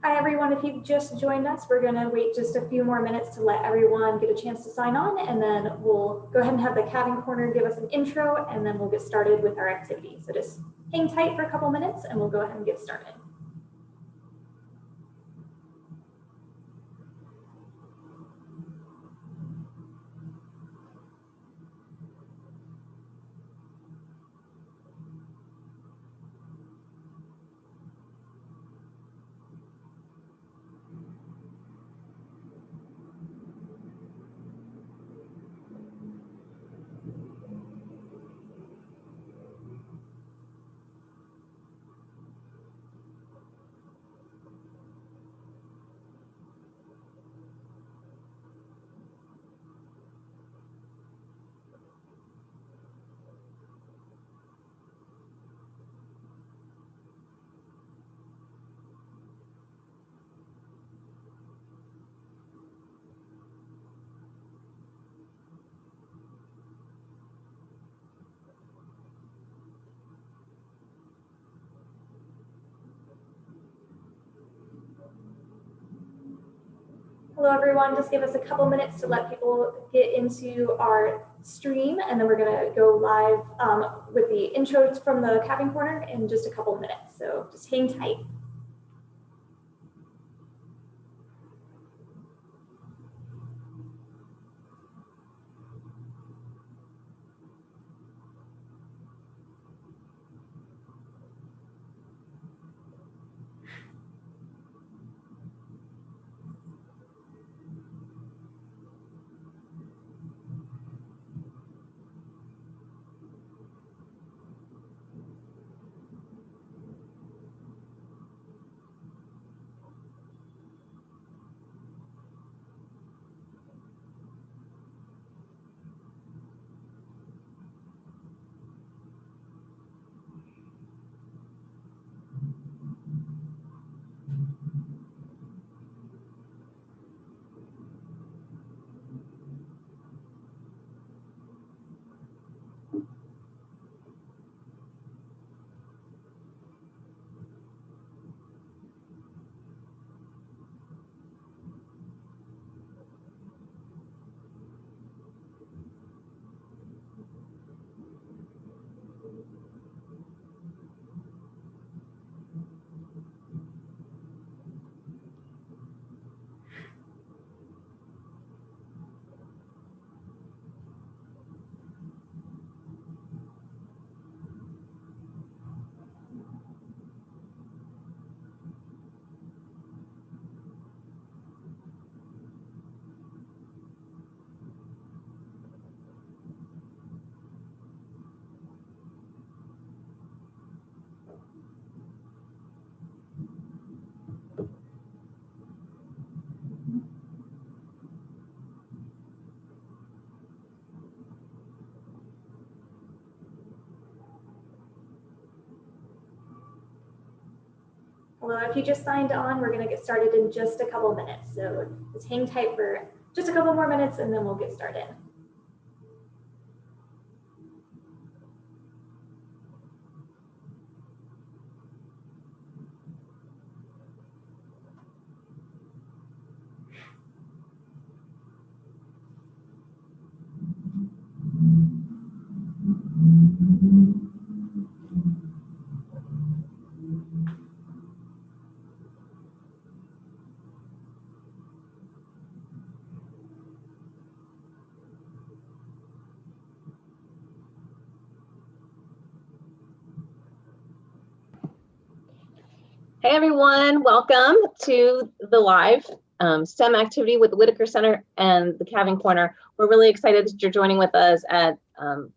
Hi everyone, if you've just joined us, we're going to wait just a few more minutes to let everyone get a chance to sign on, and then we'll go ahead and have the Cabin Corner give us an intro, and then we'll get started with our activity. So just hang tight for a couple minutes and we'll go ahead and get started. Hello everyone, just give us a couple minutes to let people get into our stream, and then we're going to go live with the intros from the Cabin Corner in just a couple minutes. So just hang tight. Hello, if you just signed on, we're going to get started in just a couple minutes. So just hang tight for just a couple more minutes and then we'll get started. Hey everyone, welcome to the live STEM activity with the Whitaker Center and the Cabin Corner. We're really excited that you're joining with us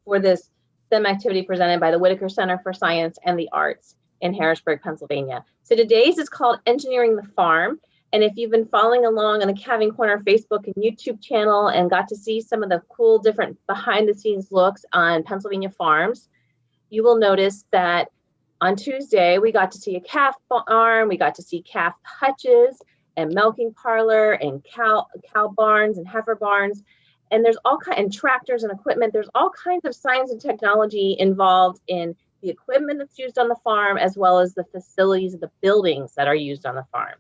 for this STEM activity presented by the Whitaker Center for Science and the Arts in Harrisburg, Pennsylvania. So today's is called Engineering the Farm. And if you've been following along on the Cabin Corner Facebook and YouTube channel and got to see some of the cool different behind the scenes looks on Pennsylvania farms, you will notice that on Tuesday, we got to see a calf farm, we got to see calf hutches and milking parlor and cow barns and heifer barns. And there's all kinds, and tractors and equipment. There's all kinds of science and technology involved in the equipment that's used on the farm, as well as the facilities, the buildings that are used on the farm.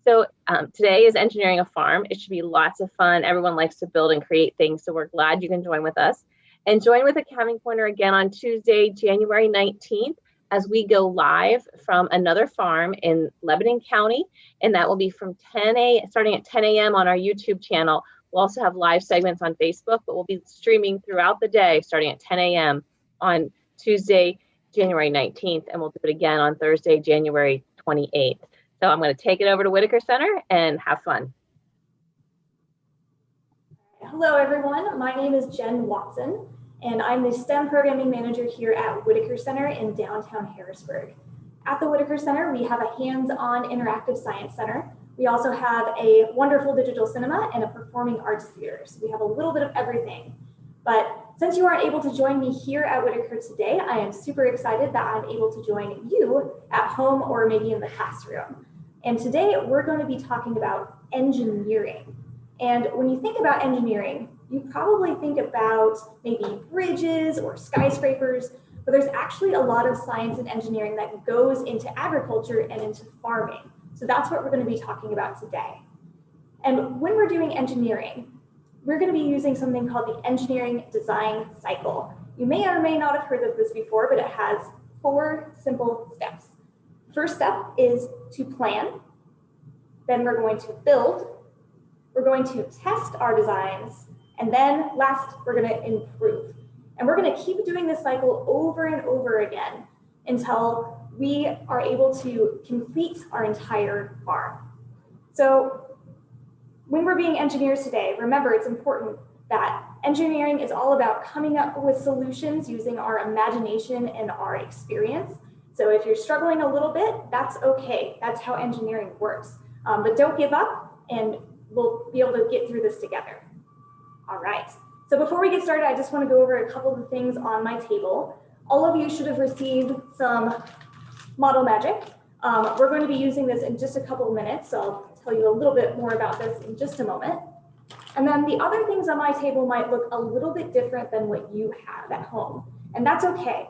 So today is Engineering a Farm. It should be lots of fun. Everyone likes to build and create things, so we're glad you can join with us. And join with the Calving Corner again on Tuesday, January 19th, as we go live from another farm in Lebanon County, and that will be from starting at 10 a.m. on our YouTube channel. We'll also have live segments on Facebook, but we'll be streaming throughout the day starting at 10 a.m. on Tuesday, January 19th, and we'll do it again on Thursday, January 28th. So I'm going to take it over to Whitaker Center and have fun. Hello, everyone. My name is Jen Watson, and I'm the STEM Programming Manager here at Whitaker Center in downtown Harrisburg. At the Whitaker Center, we have a hands-on interactive science center. We also have a wonderful digital cinema and a performing arts theater. So we have a little bit of everything. But since you aren't able to join me here at Whitaker today, I am super excited that I'm able to join you at home or maybe in the classroom. And today we're going to be talking about engineering. And when you think about engineering, you probably think about maybe bridges or skyscrapers, but there's actually a lot of science and engineering that goes into agriculture and into farming. So that's what we're going to be talking about today. And when we're doing engineering, we're going to be using something called the engineering design cycle. You may or may not have heard of this before, but it has 4 simple steps. First step is to plan. Then we're going to build. We're going to test our designs. And then last, we're going to improve. And we're going to keep doing this cycle over and over again until we are able to complete our entire farm. So when we're being engineers today, remember it's important that engineering is all about coming up with solutions using our imagination and our experience. So if you're struggling a little bit, that's okay. That's how engineering works. But don't give up, and we'll be able to get through this together. All right. So before we get started, I just want to go over a couple of the things on my table. All of you should have received some Model Magic. We're going to be using this in just a couple of minutes, so I'll tell you a little bit more about this in just a moment. And then the other things on my table might look a little bit different than what you have at home, and that's okay.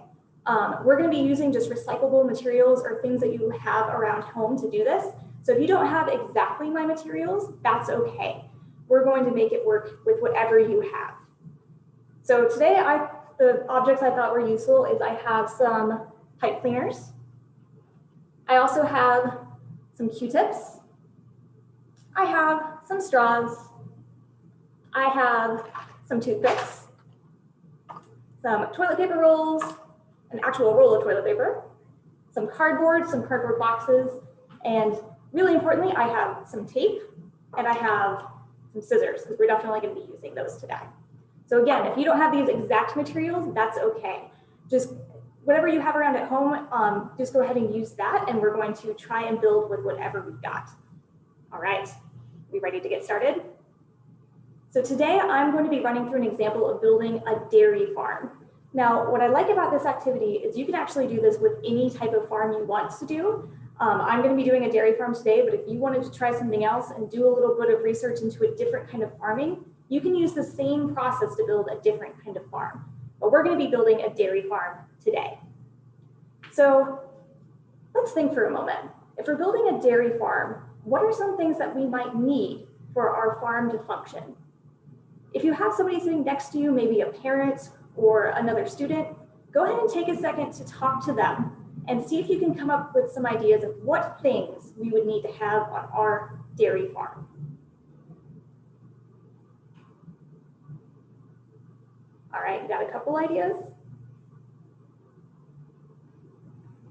We're going to be using just recyclable materials or things that you have around home to do this. So if you don't have exactly my materials, that's okay. We're going to make it work with whatever you have. So today, the objects I thought were useful is I have some pipe cleaners. I also have some Q-tips. I have some straws. I have some toothpicks, some toilet paper rolls, an actual roll of toilet paper, some cardboard boxes, and really importantly, I have some tape and I have some scissors because we're definitely going to be using those today. So again, if you don't have these exact materials, that's okay. Just whatever you have around at home, just go ahead and use that, and we're going to try and build with whatever we've got. All right, we ready to get started? So today I'm going to be running through an example of building a dairy farm. Now, what I like about this activity is you can actually do this with any type of farm you want to do. I'm going to be doing a dairy farm today, but if you wanted to try something else and do a little bit of research into a different kind of farming, you can use the same process to build a different kind of farm. But we're going to be building a dairy farm today. So let's think for a moment. If we're building a dairy farm, what are some things that we might need for our farm to function? If you have somebody sitting next to you, maybe a parent or another student, go ahead and take a second to talk to them and see if you can come up with some ideas of what things we would need to have on our dairy farm. All right, you got a couple ideas?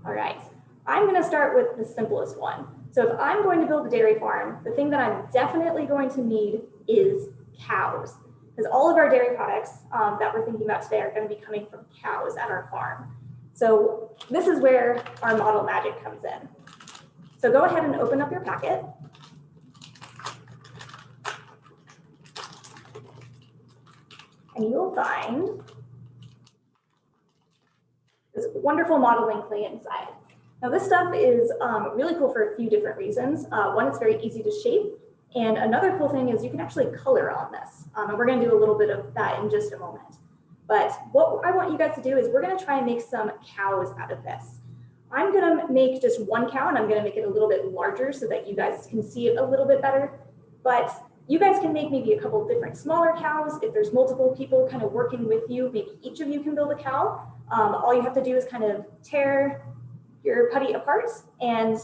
All right, I'm gonna start with the simplest one. So if I'm going to build a dairy farm, the thing that I'm definitely going to need is cows, because all of our dairy products that we're thinking about today are going to be coming from cows at our farm. So this is where our Model Magic comes in. So go ahead and open up your packet. And you'll find this wonderful modeling clay inside. Now this stuff is really cool for a few different reasons. One, it's very easy to shape. And another cool thing is you can actually color on this. And we're going to do a little bit of that in just a moment. But what I want you guys to do is we're going to try and make some cows out of this. I'm gonna make just one cow, and I'm gonna make it a little bit larger so that you guys can see it a little bit better. But you guys can make maybe a couple of different smaller cows. If there's multiple people kind of working with you, maybe each of you can build a cow. All you have to do is kind of tear your putty apart and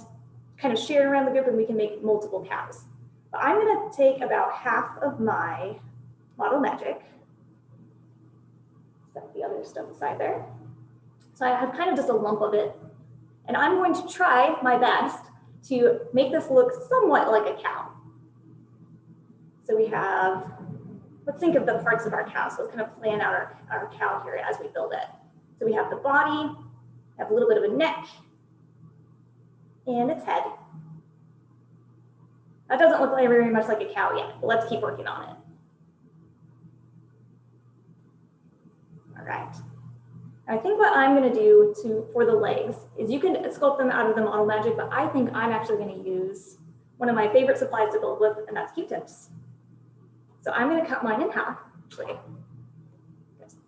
kind of share it around the group, and we can make multiple cows. But I'm gonna take about half of my Model Magic, set the other stuff aside there. So I have kind of just a lump of it, and I'm going to try my best to make this look somewhat like a cow. So we have, let's think of the parts of our cow. So let's kind of plan out our cow here as we build it. So we have the body, have a little bit of a neck, and its head. That doesn't look like very much like a cow yet, but let's keep working on it. All right. I think what I'm gonna do for the legs is you can sculpt them out of the Model Magic, but I think I'm actually gonna use one of my favorite supplies to build with, and that's Q-tips. So I'm gonna cut mine in half, actually.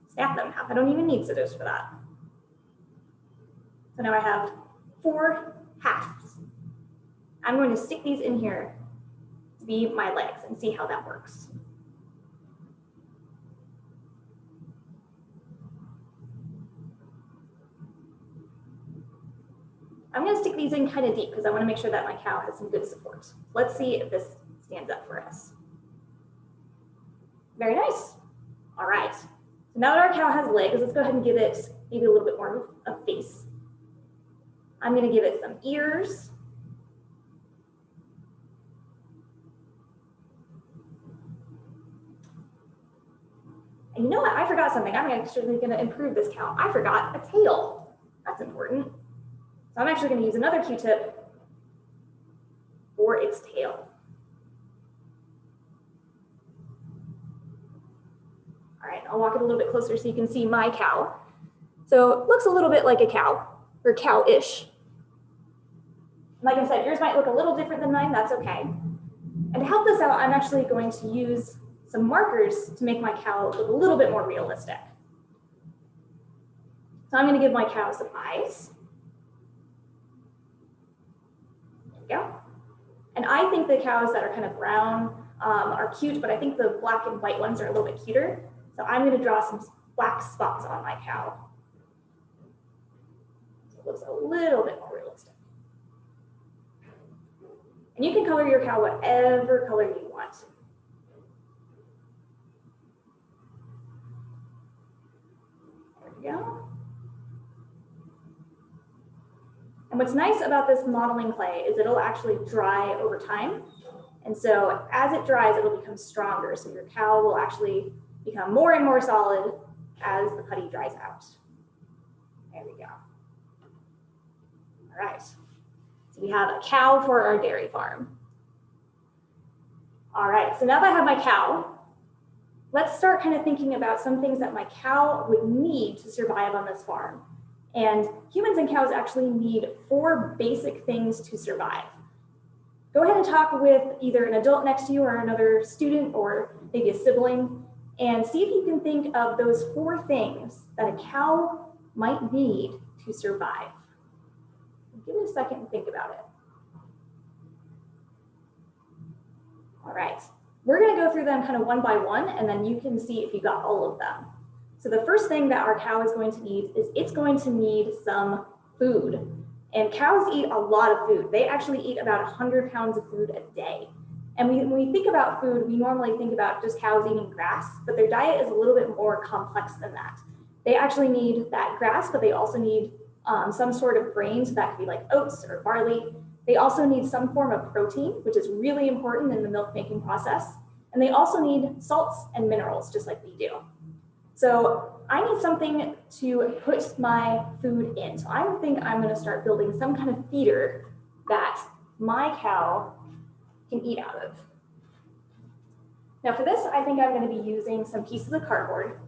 Snap them in half. I don't even need scissors for that. So now I have 4 halves. I'm going to stick these in here to be my legs and see how that works. I'm going to stick these in kind of deep because I want to make sure that my cow has some good support. Let's see if this stands up for us. Very nice. All right. So now that our cow has legs, let's go ahead and give it maybe a little bit more of a face. I'm going to give it some ears. And you know what? I forgot something. I'm actually going to improve this cow. I forgot a tail. That's important. So I'm actually going to use another Q-tip for its tail. All right, I'll walk it a little bit closer so you can see my cow. So it looks a little bit like a cow, or cow-ish. Like I said, yours might look a little different than mine. That's okay. And to help this out, I'm actually going to use some markers to make my cow look a little bit more realistic. So I'm going to give my cow some eyes. There we go. And I think the cows that are kind of brown are cute, but I think the black and white ones are a little bit cuter. So I'm going to draw some black spots on my cow. So it looks a little bit more realistic. And you can color your cow whatever color you want. There we go. And what's nice about this modeling clay is it'll actually dry over time. And so as it dries, it'll become stronger. So your cow will actually become more and more solid as the putty dries out. There we go. All right. So we have a cow for our dairy farm. All right, so now that I have my cow, let's start kind of thinking about some things that my cow would need to survive on this farm. And humans and cows actually need 4 basic things to survive. Go ahead and talk with either an adult next to you or another student or maybe a sibling, and see if you can think of those 4 things that a cow might need to survive. Give it a second and think about it. All right, we're gonna go through them kind of one by one, and then you can see if you got all of them. So the first thing that our cow is going to need is it's going to need some food. And cows eat a lot of food. They actually eat about 100 pounds of food a day. And when we think about food, we normally think about just cows eating grass, but their diet is a little bit more complex than that. They actually need that grass, but they also need some sort of grain, so that could be like oats or barley. They also need some form of protein, which is really important in the milk making process. And they also need salts and minerals, just like we do. So I need something to put my food in. So I think I'm gonna start building some kind of feeder that my cow can eat out of. Now for this, I think I'm gonna be using some pieces of cardboard.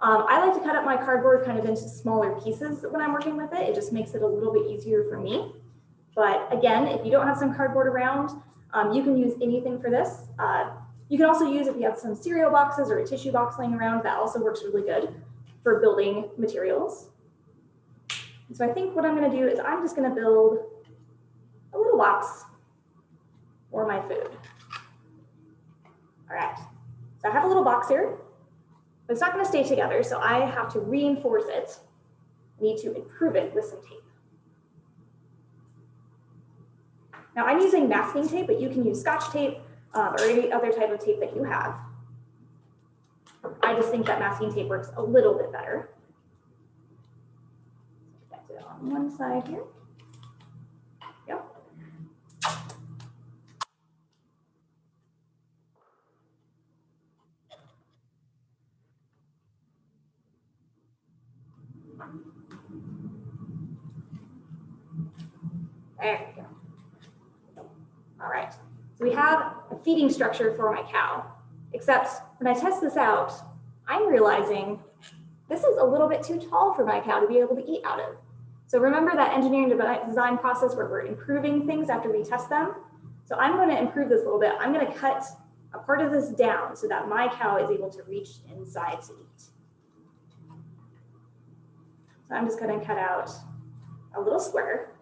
I like to cut up my cardboard kind of into smaller pieces when I'm working with it. It just makes it a little bit easier for me. But again, if you don't have some cardboard around, you can use anything for this. You can also use, if you have some cereal boxes or a tissue box laying around, that also works really good for building materials. And so I think what I'm going to do is I'm just going to build a little box for my food. All right, so I have a little box here, but it's not going to stay together, so I have to reinforce it. I need to improve it with some tape. Now I'm using masking tape, but you can use Scotch tape or any other type of tape that you have. I just think that masking tape works a little bit better. Connect it on one side here. Yep. There we go. All right, so we have a feeding structure for my cow, except when I test this out, I'm realizing this is a little bit too tall for my cow to be able to eat out of. So remember that engineering design process where we're improving things after we test them? So I'm going to improve this a little bit. I'm going to cut a part of this down so that my cow is able to reach inside to eat. So I'm just going to cut out a little square.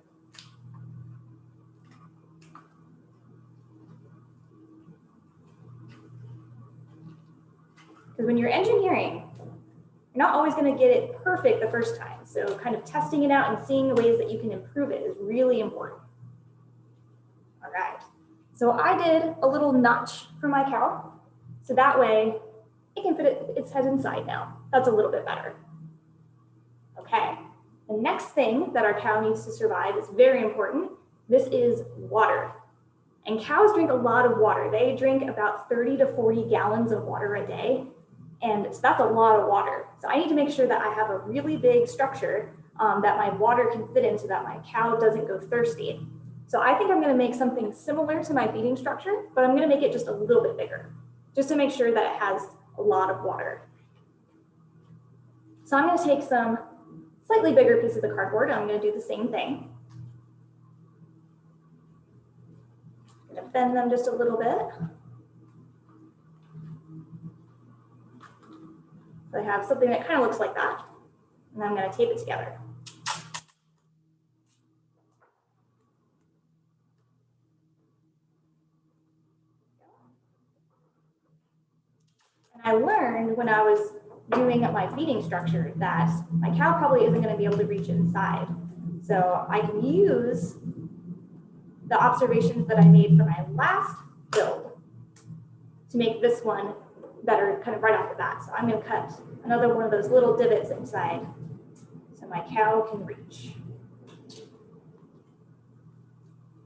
Because when you're engineering, you're not always going to get it perfect the first time. So kind of testing it out and seeing the ways that you can improve it is really important. All right. So I did a little notch for my cow. So that way it can fit its head inside now. That's a little bit better. Okay. The next thing that our cow needs to survive is very important. This is water. And cows drink a lot of water. They drink about 30 to 40 gallons of water a day. And so that's a lot of water. So I need to make sure that I have a really big structure that my water can fit in so that my cow doesn't go thirsty. So I think I'm going to make something similar to my feeding structure, but I'm going to make it just a little bit bigger, just to make sure that it has a lot of water. So I'm going to take some slightly bigger pieces of cardboard, and I'm going to do the same thing. I'm going to bend them just a little bit. So I have something that kind of looks like that, and I'm going to tape it together. And I learned when I was doing my feeding structure that my cow probably isn't going to be able to reach inside. So I can use the observations that I made for my last build to make this one better kind of right off the bat. So I'm going to cut another one of those little divots inside so my cow can reach.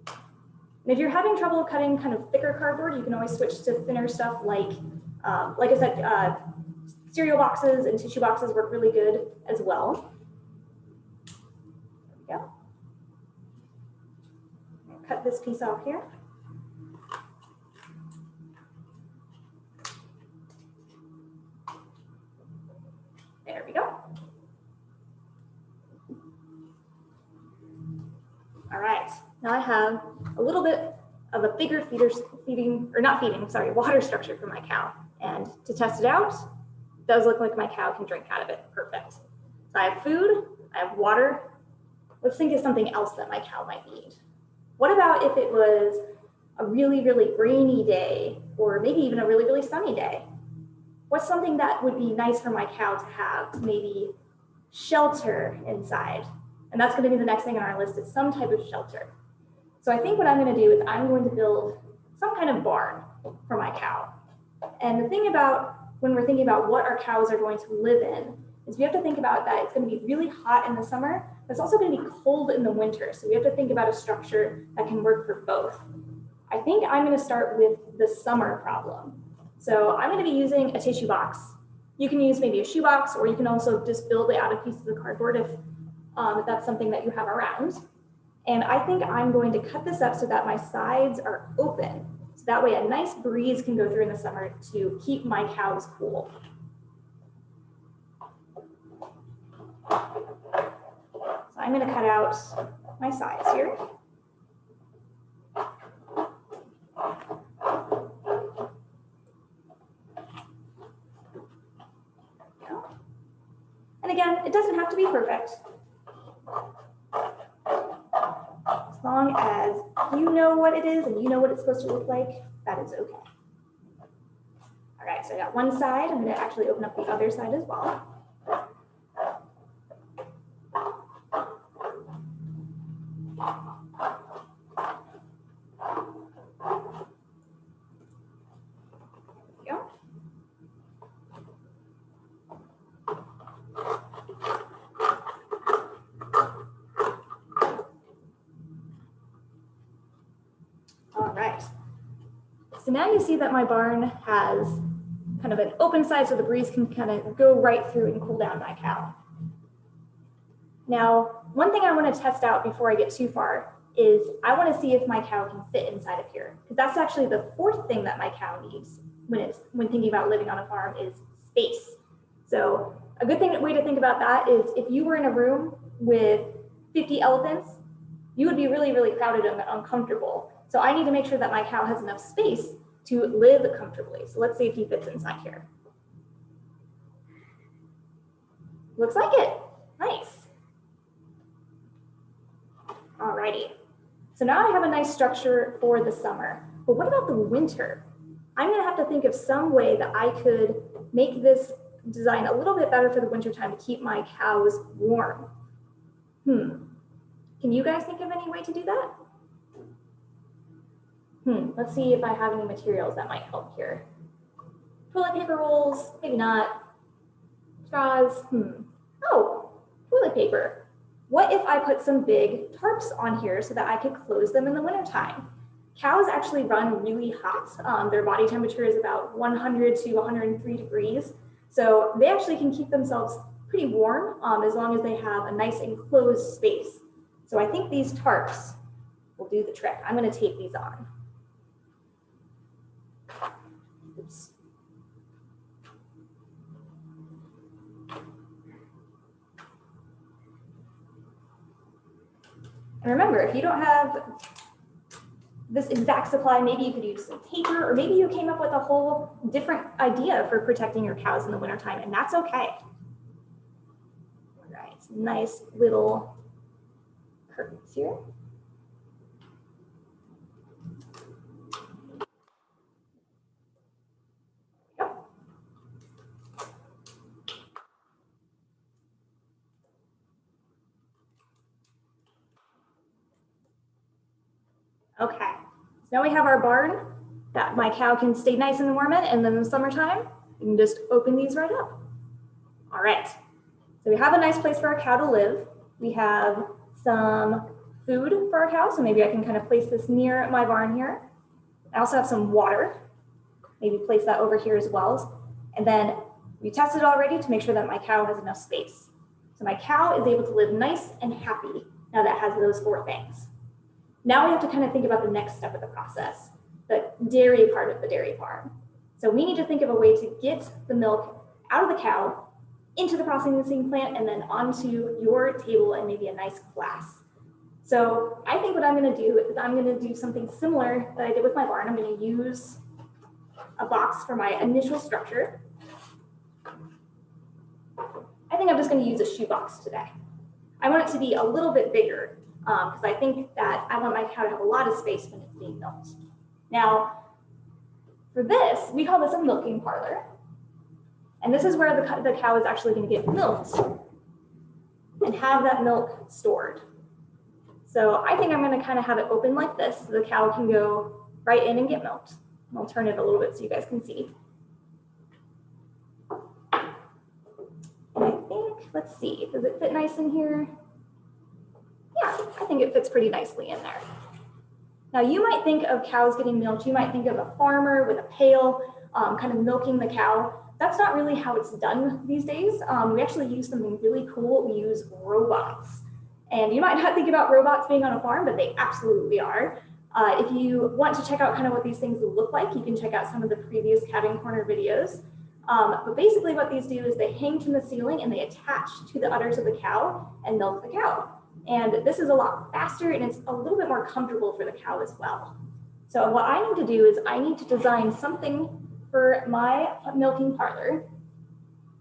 And if you're having trouble cutting kind of thicker cardboard, you can always switch to thinner stuff like I said, cereal boxes and tissue boxes work really good as well. There we go. Cut this piece off here. There we go. All right, now I have a little bit of a bigger water structure for my cow. And to test it out, it does look like my cow can drink out of it. Perfect. So I have food, I have water. Let's think of something else that my cow might need. What about if it was a really, really rainy day, or maybe even a really, really sunny day? What's something that would be nice for my cow to have? Maybe shelter inside. And that's going to be the next thing on our list, is some type of shelter. So I think what I'm going to do is I'm going to build some kind of barn for my cow. And the thing about when we're thinking about what our cows are going to live in is we have to think about that it's going to be really hot in the summer, but it's also going to be cold in the winter. So we have to think about a structure that can work for both. I think I'm going to start with the summer problem. So I'm going to be using a tissue box. You can use maybe a shoebox, or you can also just build it out of pieces of cardboard if that's something that you have around. And I think I'm going to cut this up so that my sides are open. So that way a nice breeze can go through in the summer to keep my cows cool. So I'm going to cut out my sides here. And again, it doesn't have to be perfect. As long as you know what it is and you know what it's supposed to look like, that is okay. All right, so I got one side. I'm going to actually open up the other side as well. So now you see that my barn has kind of an open side so the breeze can kind of go right through and cool down my cow. Now, one thing I want to test out before I get too far is I want to see if my cow can fit inside of here, because that's actually the fourth thing that my cow needs when thinking about living on a farm is space. So a good way to think about that is if you were in a room with 50 elephants, you would be really, really crowded and uncomfortable. So I need to make sure that my cow has enough space to live comfortably. So let's see if he fits inside here. Looks like it. Nice. Alrighty. So now I have a nice structure for the summer. But what about the winter? I'm going to have to think of some way that I could make this design a little bit better for the winter time to keep my cows warm. Can you guys think of any way to do that? Let's see if I have any materials that might help here. Toilet paper rolls, maybe not. Straws, Oh, toilet paper. What if I put some big tarps on here so that I could close them in the wintertime? Cows actually run really hot. Their body temperature is about 100 to 103 degrees. So they actually can keep themselves pretty warm as long as they have a nice enclosed space. So I think these tarps will do the trick. I'm going to tape these on. Oops. And remember, if you don't have this exact supply, maybe you could use some paper, or maybe you came up with a whole different idea for protecting your cows in the wintertime, and that's okay. All right, nice little curtains here. Okay, so now we have our barn that my cow can stay nice and warm in, and then in the summertime, you can just open these right up. All right, so we have a nice place for our cow to live. We have some food for our cow, so maybe I can kind of place this near my barn here. I also have some water, maybe place that over here as well. And then we tested already to make sure that my cow has enough space. So my cow is able to live nice and happy now that it has those four things. Now we have to kind of think about the next step of the process, the dairy part of the dairy farm. So we need to think of a way to get the milk out of the cow into the processing plant and then onto your table and maybe a nice glass. So I think what I'm going to do is I'm going to do something similar that I did with my barn. I'm going to use a box for my initial structure. I think I'm just going to use a shoebox today. I want it to be a little bit bigger because I think that I want my cow to have a lot of space when it's being milked. Now, for this, we call this a milking parlor. And this is where the cow is actually going to get milked and have that milk stored. So I think I'm going to kind of have it open like this so the cow can go right in and get milked. And I'll turn it a little bit so you guys can see. And I think, let's see, does it fit nice in here? Yeah, I think it fits pretty nicely in there. Now you might think of cows getting milked, you might think of a farmer with a pail kind of milking the cow. That's not really how it's done these days. We actually use something really cool. We use robots. And you might not think about robots being on a farm, but they absolutely are. If you want to check out kind of what these things look like, you can check out some of the previous Calving Corner videos. But basically what these do is they hang from the ceiling and they attach to the udders of the cow and milk the cow. And this is a lot faster and it's a little bit more comfortable for the cow as well. So what I need to do is I need to design something for my milking parlor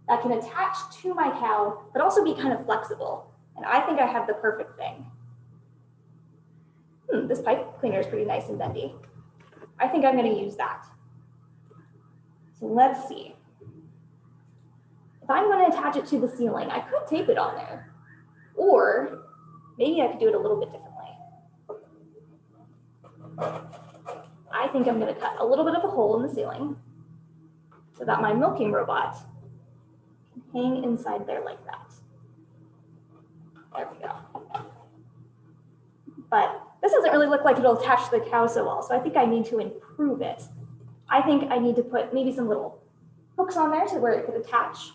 that can attach to my cow, but also be kind of flexible. And I think I have the perfect thing. This pipe cleaner is pretty nice and bendy. I think I'm going to use that. So let's see. If I'm going to attach it to the ceiling, I could tape it on there. Or maybe I could do it a little bit differently. I think I'm going to cut a little bit of a hole in the ceiling so that my milking robot can hang inside there like that. There we go. But this doesn't really look like it'll attach to the cow so well, so I think I need to improve it. I think I need to put maybe some little hooks on there to where it could attach.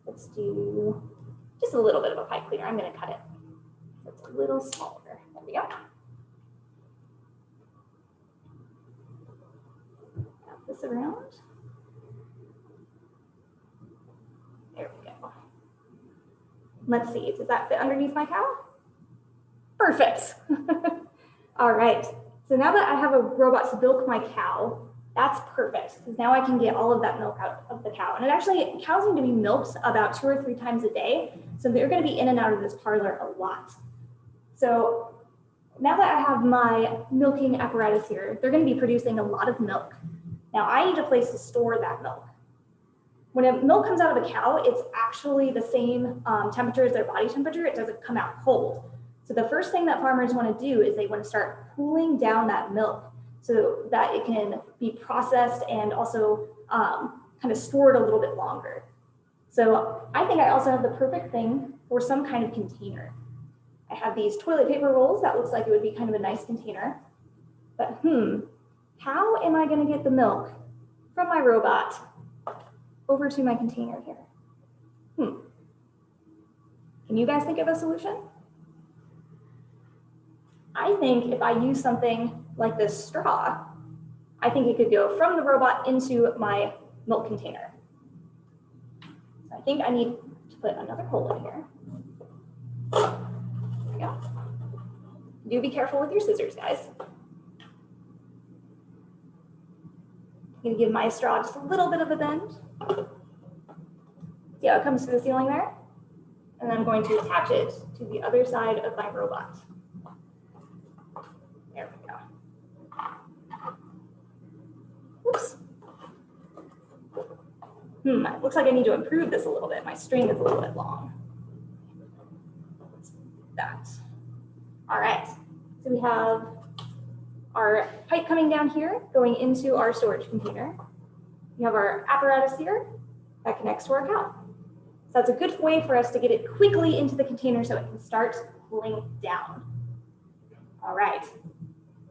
Let's do just a little bit of a pipe cleaner. I'm going to cut it so it's a little smaller. There we go. Wrap this around. There we go. Let's see, does that fit underneath my cow? Perfect. All right, so now that I have a robot to milk my cow, that's perfect, because now I can get all of that milk out of the cow. And it actually, cows need to be milked about 2 or 3 times a day, so they're gonna be in and out of this parlor a lot. So now that I have my milking apparatus here, they're gonna be producing a lot of milk. Now I need a place to store that milk. When milk comes out of a cow, it's actually the same temperature as their body temperature. It doesn't come out cold. So the first thing that farmers want to do is they want to start cooling down that milk so that it can be processed and also kind of stored a little bit longer. So I think I also have the perfect thing for some kind of container. I have these toilet paper rolls. That looks like it would be kind of a nice container. But how am I going to get the milk from my robot over to my container here? Can you guys think of a solution? I think if I use something like this straw, I think it could go from the robot into my milk container. So I think I need to put another hole in here. There we go. Do be careful with your scissors, guys. I'm gonna give my straw just a little bit of a bend. See how it comes to the ceiling there? And then I'm going to attach it to the other side of my robot. There we go. Oops. It looks like I need to improve this a little bit. My string is a little bit long. Let's do that. All right, so we have our pipe coming down here, going into our storage container. We have our apparatus here that connects to our cow. So that's a good way for us to get it quickly into the container so it can start cooling down. All right.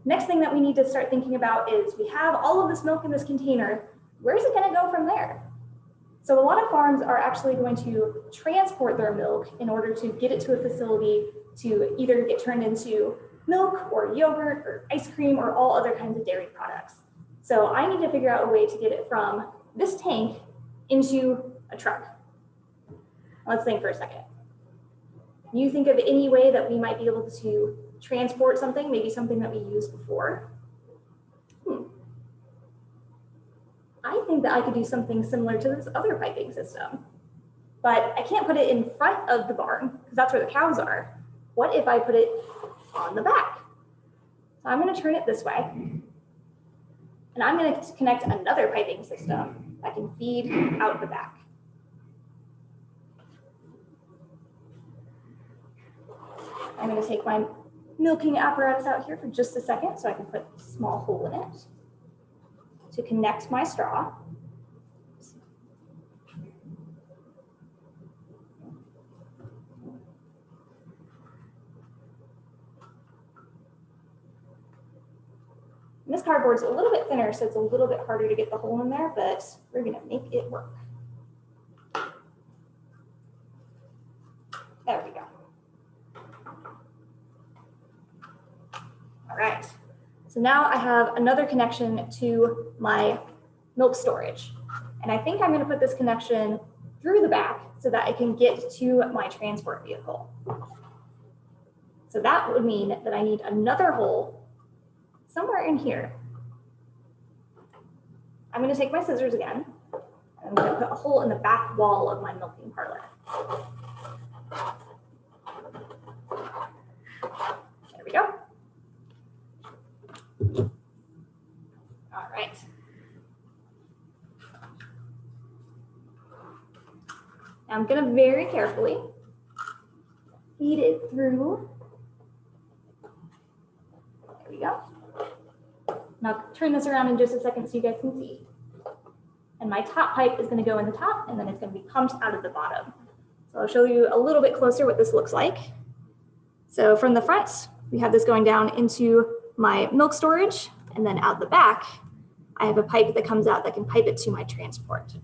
Next thing that we need to start thinking about is we have all of this milk in this container. Where's it going to go from there? So a lot of farms are actually going to transport their milk in order to get it to a facility to either get turned into milk or yogurt or ice cream or all other kinds of dairy products. So I need to figure out a way to get it from this tank into a truck. Let's think for a second. Can you think of any way that we might be able to transport something, maybe something that we used before? I think that I could do something similar to this other piping system, but I can't put it in front of the barn because that's where the cows are. What if I put it on the back? So I'm going to turn it this way, and I'm going to connect another piping system that can feed out the back. I'm going to take my milking apparatus out here for just a second so I can put a small hole in it to connect my straw. And this cardboard's a little bit thinner, so it's a little bit harder to get the hole in there, but we're going to make it work. There we go. All right, so now I have another connection to my milk storage. And I think I'm going to put this connection through the back so that I can get to my transport vehicle. So that would mean that I need another hole somewhere in here. I'm going to take my scissors again, and I'm going to put a hole in the back wall of my milking parlor. There we go. All right. Now I'm going to very carefully feed it through. There we go. And I'll turn this around in just a second so you guys can see. And my top pipe is going to go in the top, and then it's going to be pumped out of the bottom. So I'll show you a little bit closer what this looks like. So from the front, we have this going down into my milk storage, and then out the back, I have a pipe that comes out that can pipe it to my transport.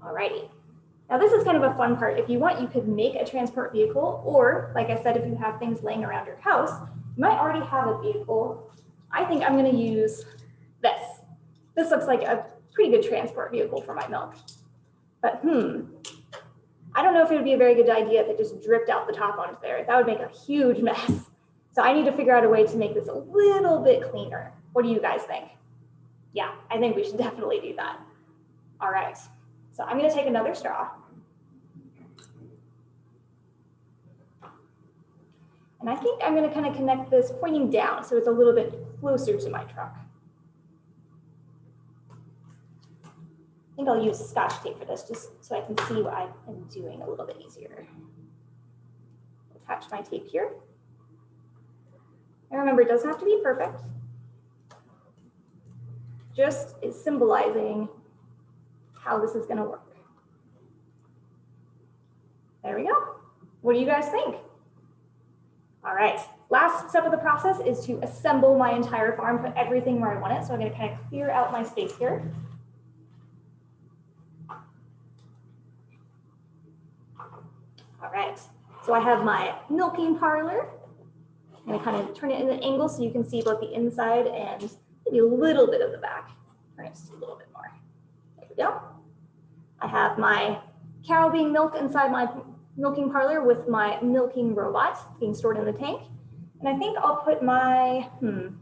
Alrighty. Now this is kind of a fun part. If you want, you could make a transport vehicle, or like I said, if you have things laying around your house, you might already have a vehicle. I think I'm going to use this. This looks like a pretty good transport vehicle for my milk. But I don't know if it would be a very good idea if it just dripped out the top onto there. That would make a huge mess. So I need to figure out a way to make this a little bit cleaner. What do you guys think? Yeah, I think we should definitely do that. All right, so I'm going to take another straw. And I think I'm going to kind of connect this pointing down so it's a little bit closer to my truck. I think I'll use Scotch tape for this just so I can see what I am doing a little bit easier. Attach my tape here. And remember, it doesn't have to be perfect. Just is symbolizing how this is going to work. There we go. What do you guys think? All right, last step of the process is to assemble my entire farm, put everything where I want it. So I'm going to kind of clear out my space here. All right, so I have my milking parlor. I'm going to kind of turn it in an angle so you can see both the inside and maybe a little bit of the back. Turn it just a little bit more. There we go. I have my cow being milked inside my milking parlor with my milking robot being stored in the tank. And I think I'll put my, I don't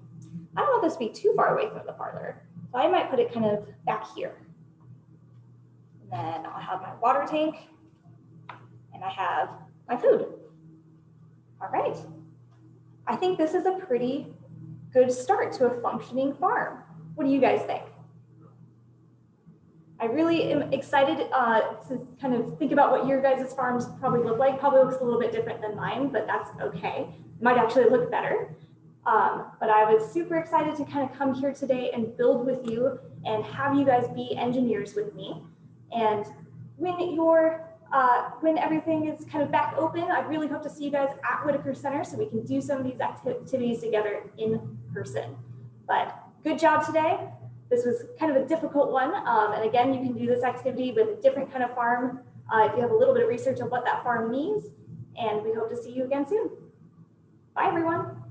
want this to be too far away from the parlor. So I might put it kind of back here. And then I'll have my water tank and I have my food. All right. I think this is a pretty good start to a functioning farm. What do you guys think? I really am excited to kind of think about what your guys' farms probably look like. Probably looks a little bit different than mine, but that's okay. It might actually look better. But I was super excited to kind of come here today and build with you and have you guys be engineers with me. And when everything is kind of back open, I really hope to see you guys at Whitaker Center so we can do some of these activities together in person. But good job today. This was kind of a difficult one. And again, you can do this activity with a different kind of farm if you have a little bit of research on what that farm means. And we hope to see you again soon. Bye, everyone.